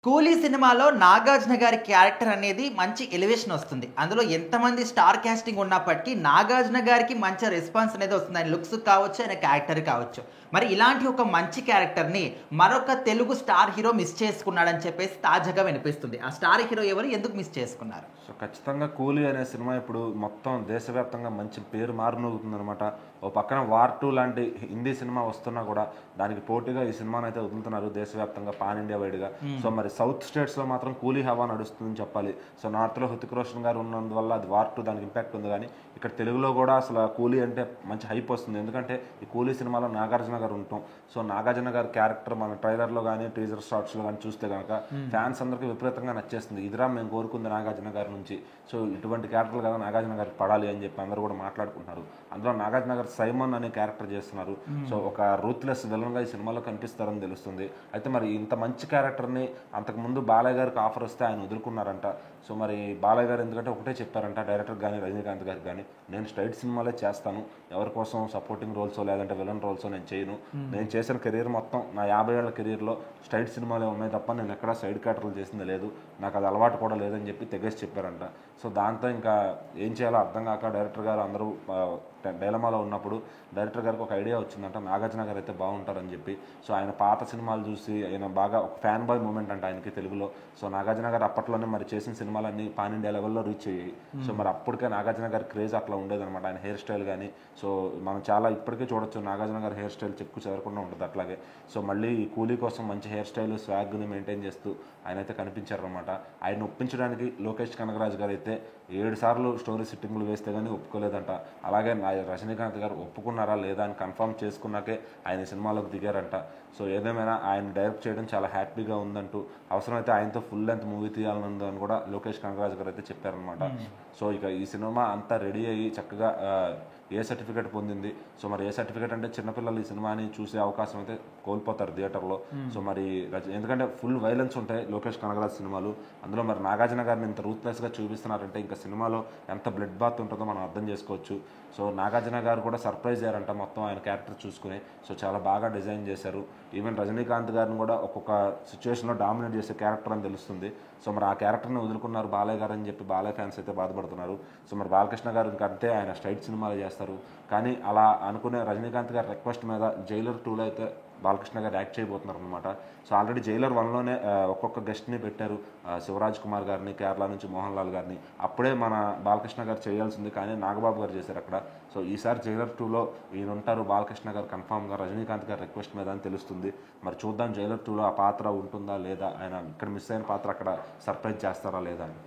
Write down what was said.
'కూలీ' సినిమాలో 'నాగార్జున' గారి క్యారెక్టర్ అనేది మంచి ఎలివేషన్ వస్తుంది. అందులో ఎంతమంది స్టార్ కాస్టింగ్ ఉన్నప్పటికీ 'నాగార్జున' గారికి మంచి రెస్పాన్స్ అనేది వస్తుంది. ఆయన లుక్స్ కావచ్చు, ఆయన క్యారెక్టర్ కావచ్చు. మరి ఇలాంటి ఒక మంచి క్యారెక్టర్‌ని మరొక తెలుగు స్టార్ హీరో మిస్ చేసుకున్నాడని చెప్పేసి తాజాగా వినిపిస్తుంది. ఆ స్టార్ హీరో ఎవరు? ఎందుకు మిస్ చేసుకున్నారు? సో ఖచ్చితంగా 'కూలీ' అనే సినిమా ఇప్పుడు మొత్తం దేశవ్యాప్తంగా మంచి పేరు మారుమోగుతుందనమాట. ఓ పక్కన 'వార్ 2' లాంటి హిందీ సినిమా వస్తున్నా కూడా దానికి పోటీగా ఈ సినిమాను అయితే వదులుతున్నారు దేశవ్యాప్తంగా పాన్ ఇండియా వైడ్గా. సో మరి సౌత్ స్టేట్స్లో మాత్రం 'కూలీ' హవా నడుస్తుందని చెప్పాలి. సో నార్త్లో హృతిక్ రోషన్ గారు ఉన్నందువల్ల అది 'వార్ 2' దానికి ఇంపాక్ట్ ఉంది. కానీ ఇక్కడ తెలుగులో కూడా అసలు 'కూలీ' అంటే మంచి హైప్ వస్తుంది. ఎందుకంటే ఈ 'కూలీ' సినిమాలో నాగార్జున గారు ఉంటాం. సో నాగార్జున గారి క్యారెక్టర్ మన ట్రైలర్లో కానీ టీజర్ షార్ట్స్లో కానీ చూస్తే కనుక ఫ్యాన్స్ అందరికీ విపరీతంగా నచ్చేస్తుంది. ఇదిరా మేము కోరుకుంది నాగార్జున గారి నుంచి. సో ఇటువంటి క్యారెక్టర్లు కదా నాగార్జున గారికి పడాలి అని చెప్పి అందరూ కూడా మాట్లాడుకుంటున్నారు. అందులో నాగార్జున గారు సైమన్ అనే క్యారెక్టర్ చేస్తున్నారు. సో ఒక రూత్లెస్ విలన్గా ఈ సినిమాలో కనిపిస్తారని తెలుస్తుంది. అయితే మరి ఇంత మంచి క్యారెక్టర్ని అంతకుముందు బాలయ్య గారికి ఆఫర్ వస్తే ఆయన వదులుకున్నారంట. సో మరి బాలయ్య గారు ఎందుకంటే ఒకటే చెప్పారంట డైరెక్టర్ కానీ రజనీకాంత్ గారికి కానీ, నేను స్ట్రైట్ సినిమాలే చేస్తాను, ఎవరి కోసం సపోర్టింగ్ రోల్సో లేదంటే విలన్ రోల్సో నేను చేయను. నేను చేసిన కెరీర్ మొత్తం నా 50 ఏళ్ల కెరీర్లో స్ట్రైట్ సినిమాలే ఉన్నాయి తప్ప నేను ఎక్కడా సైడ్ క్యారెక్టర్లు చేసింది లేదు, నాకు అది అలవాటు కూడా లేదని చెప్పి తెగేసి చెప్పారంట. సో దాంతో ఇంకా ఏం చేయాలో అర్థం కాక డైరెక్టర్ గారు అందరూ డైలమాలో ఉన్నప్పుడు డైరెక్టర్ గారికి ఒక ఐడియా వచ్చిందంట, నాగార్జున గారు అయితే బాగుంటారని చెప్పి. సో ఆయన పాత సినిమాలు చూసి ఆయన బాగా ఒక ఫ్యాన్ బాయ్ మూమెంట్ అంట ఆయనకి తెలుగులో. సో నాగార్జున గారు అప్పట్లోనే మరి చేసిన సినిమాలన్నీ పాన్ ఇండియా లెవెల్లో రీచ్ అయ్యాయి. సో మరి అప్పటికే నాగార్జున గారి క్రేజ్ అట్లా ఉండేదన్నమాట. ఆయన హెయిర్ స్టైల్ కానీ సో మనం చాలా ఇప్పటికే చూడొచ్చు నాగార్జున గారి హెయిర్ స్టైల్ చెక్కు చెదరకుండా ఉంటుంది అట్లాగే. సో మళ్ళీ ఈ 'కూలీ' కోసం మంచి హెయిర్ స్టైల్ స్వాగ్ని మెయింటైన్ చేస్తూ ఆయన అయితే కనిపించారనమాట. ఆయన ఒప్పించడానికి లోకేష్ కనగరాజు గారు అయితే 7 సార్లు స్టోరీ సిట్టింగ్లు వేస్తే కానీ ఒప్పుకోలేదంట. అలాగే రజనీకాంత్ గారు ఒప్పుకున్నారా లేదా అని కన్ఫర్మ్ చేసుకున్నాకే ఆయన సినిమాలోకి దిగారంట. సో ఏదేమైనా ఆయన డైరెక్ట్ చేయడం చాలా హ్యాపీగా ఉందంటూ, అవసరమైతే ఆయనతో ఫుల్ లెంత్ మూవీ తీయాలనుంది అని కూడా లోకేష్ కనగరాజు గారు అయితే చెప్పారనమాట. సో ఇక ఈ సినిమా అంతా రెడీ అయ్యి చక్కగా ఏ సర్టిఫికేట్ పొందింది. సో మరి ఏ సర్టిఫికేట్ అంటే చిన్నపిల్లలు ఈ సినిమాని చూసే అవకాశం అయితే కోల్పోతారు థియేటర్లో. సో మరి ఎందుకంటే ఫుల్ వైలెన్స్ ఉంటాయి లోకేష్ కనగరాజ్ సినిమాలు. అందులో మరి నాగార్జున గారిని ఇంత రూత్లెస్గా చూపిస్తున్నారంటే ఇంకా సినిమాలో ఎంత బ్లడ్ బాత్ ఉంటుందో మనం అర్థం చేసుకోవచ్చు. సో నాగార్జున గారు కూడా సర్ప్రైజ్ అయ్యారంట మొత్తం ఆయన క్యారెక్టర్ చూసుకుని. సో చాలా బాగా డిజైన్ చేశారు. ఈవెన్ రజనీకాంత్ గారిని కూడా ఒక్కొక్క సిచ్యువేషన్లో డామినేట్ చేసే క్యారెక్టర్ అని తెలుస్తుంది. సో మరి ఆ క్యారెక్టర్ని వదులుకున్నారు బాలయ్య గారు అని చెప్పి బాలయ్య ఫ్యాన్స్ అయితే బాధపడుతున్నారు. సో మరి బాలకృష్ణ గారు ఇంకంతే ఆయన స్ట్రైట్ సినిమాలు చేస్తారు. కానీ అలా అనుకునే రజనీకాంత్ గారి రిక్వెస్ట్ మీద 'జైలర్ 2'లో అయితే బాలకృష్ణ గారు యాక్ట్ చేయబోతున్నారు అనమాట. సో ఆల్రెడీ 'జైలర్ 1'లోనే ఒక్కొక్క గెస్ట్ని పెట్టారు. శివరాజ్ కుమార్ గారిని, కేరళ నుంచి మోహన్ లాల్ గారిని. అప్పుడే మన బాలకృష్ణ గారు చేయాల్సింది కానీ నాగబాబు గారు చేశారు అక్కడ. సో ఈసారి 'జైలర్ 2'లో ఈయన ఉంటారు బాలకృష్ణ గారు కన్ఫామ్గా రజనీకాంత్ గారి రిక్వెస్ట్ మీద అని తెలుస్తుంది. మరి చూద్దాం 'జైలర్ 2'లో ఆ పాత్ర ఉంటుందా లేదా, ఆయన ఇక్కడ మిస్ అయిన పాత్ర అక్కడ సర్ప్రైజ్ చేస్తారా లేదా అని.